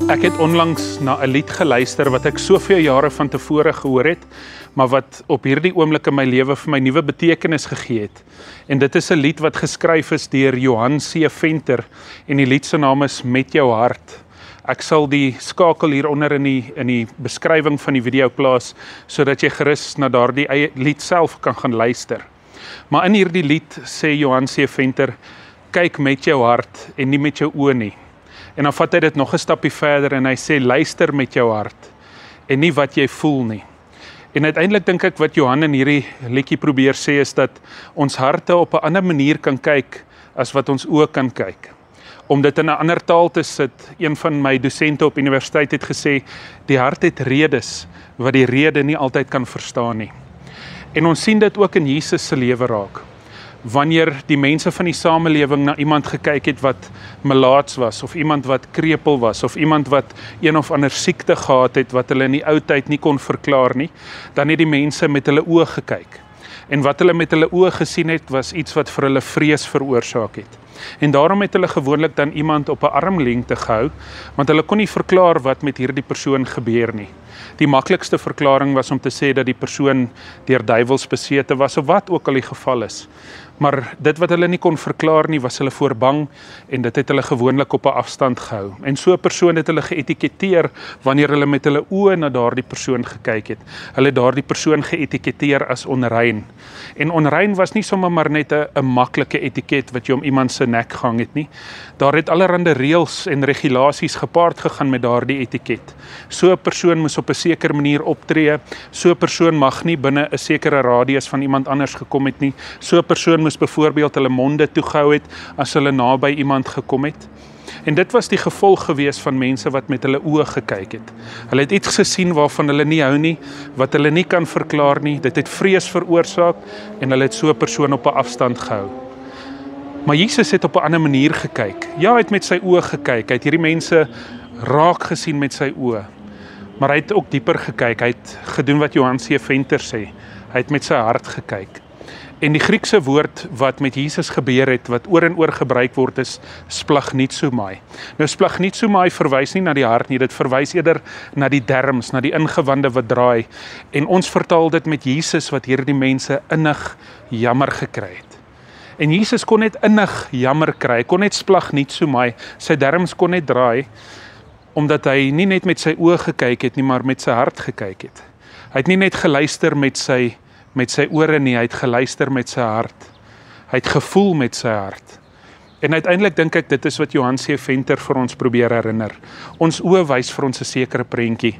Ek het onlangs na 'n lied geluister wat ek soveel jare van tevore gehoor het, maar wat op hierdie oomblik in my lewe vir my nuwe betekenis gegee het. En dit is 'n lied wat geskryf is deur Johan C. Venter en die lied se naam is Met jou hart. Ek sal die skakel hieronder in die beskrywing van die video plaas, sodat jy gerus na daardie eie lied self kan gaan luister. Maar in hierdie lied sê Johan C. Venter, kyk met jou hart en nie met jou oë nie. En dan vat hy dit nog 'n stapie verder en hy sê, luister met jou hart en nie wat jy voel nie. En uiteindelik dink ek wat Johan in hierdie liedjie probeer sê is dat ons harte op 'n ander manier kan kyk as wat ons oë kan kyk. Om dit in 'n ander taal te sit, een van my dosente op universiteit het gesê, die hart het redes wat die rede nie altyd kan verstaan nie. En ons sien dit ook in Jesus se lewe raak. Wanneer die mense van die samelewing na iemand gekyk het wat melaats was, of iemand wat krepeel was, of iemand wat een of ander siekte gehad het, wat hulle in die ou tyd nie kon verklaar nie, dan het die mense met hulle oë gekyk. En wat hulle met hulle oë gesien het, was iets wat vir hulle vrees veroorsaak het. En daarom het hulle gewoonlik dan iemand op 'n armlengte gehou, want hulle kon nie verklaar wat met hierdie persoon gebeur nie. Die maklikste verklaring was om te sê dat die persoon deur duiwels besete was, of wat ook al die geval is. Maar dit wat hulle nie kon verklaar nie, was hulle voor bang, en dit het hulle gewoonlik op 'n afstand gehou. En so 'n persoon het hulle geetiketeer, wanneer hulle met hulle oë na daardie persoon gekyk het. Hulle het daardie persoon geetiketeer as onrein. En onrein was nie sommer maar net 'n maklike etiket wat jy om iemand se nek gehang het nie. Daar het allerlei reëls en regulasies gepaard gegaan met daardie etiket. So 'n persoon moes op 'n sekere manier optree, so 'n persoon mag nie binne 'n sekere radius van iemand anders gekom het nie, so 'n persoon moes byvoorbeeld hulle monde toegehou het as hulle naby iemand gekom het. En dit was die gevolg gewees van mense wat met hulle oë gekyk het. Hulle het iets gesien waarvan hulle nie hou nie, wat hulle nie kan verklaar nie, dit het vrees veroorsaak en hulle het so 'n persoon op 'n afstand gehou. Maar Jesus het op 'n ander manier gekyk. Ja, hy het met sy oë gekyk, hy het hierdie mense raak gesien met sy oë. Maar hy het ook dieper gekyk, hy het gedoen wat Johan C. Venter sê, hy het met sy hart gekyk. En die Griekse woord wat met Jesus gebeur het, wat oor en oor gebruik word, is splagnitzomai. Nou splagnitzomai verwys nie na die hart nie, dit verwys eerder na die derms, na die ingewande wat draai. En ons vertaal dit met Jesus wat hierdie mense innig jammer gekry het. En Jesus kon net innig jammer kry, hy kon net splagnitzomai, sy derms kon net draai, omdat hy nie net met sy oë gekyk het nie, maar met sy hart gekyk het. Hy het nie net geluister met sy ore nie, hy het geluister met sy hart. Hy het gevoel met sy hart. En uiteindelik dink ek, dit is wat Johan C. Venter vir ons probeer herinner. Ons oë wys vir ons 'n sekere prentjie,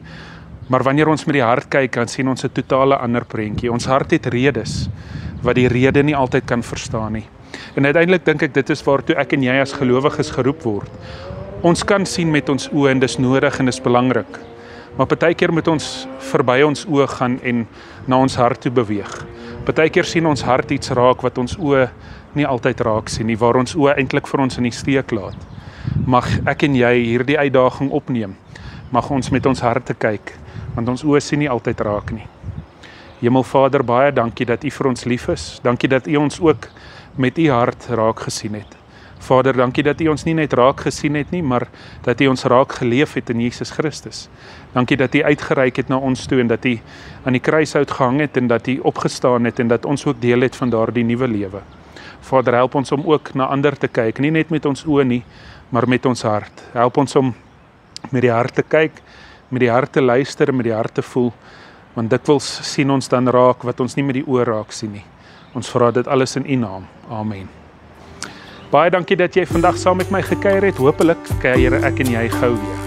maar wanneer ons met die hart kyk, dan sien ons 'n totale ander prentjie. Ons hart het redes, wat die rede nie altyd kan verstaan nie. En uiteindelik dink ek, dit is waartoe ek en jy as gelowiges geroep word. Ons kan sien met ons oë en dis nodig en dis belangrik. Maar partykeer moet ons verby ons oë gaan en na ons hart toe beweeg. Partykeer sien ons hart iets raak wat ons oë nie altyd raak sien nie, waar ons oë eintlik vir ons in die steek laat. Mag ek en jy hierdie uitdaging opneem. Mag ons met ons harte kyk, want ons oë sien nie altyd raak nie. Hemelvader, baie dankie dat U vir ons lief is. Dankie dat U ons ook met U hart raak gesien het. Vader, dankie dat U ons nie net raak gesien het nie, maar dat U ons raak geleef het in Jesus Christus. Dankie dat U uitgereik het na ons toe en dat U aan die kruishout gehang het en dat U opgestaan het en dat ons ook deel het van daardie nuwe lewe. Vader, help ons om ook na ander te kyk, nie net met ons oë nie, maar met ons hart. Help ons om met die hart te kyk, met die hart te luister en met die hart te voel, want dikwels sien ons dan raak wat ons nie met die oë raak sien nie. Ons vra dit alles in U naam. Amen. Baie dankie dat jy vandag saam met my gekuier het. Hopelik kuier ek en jy gou weer.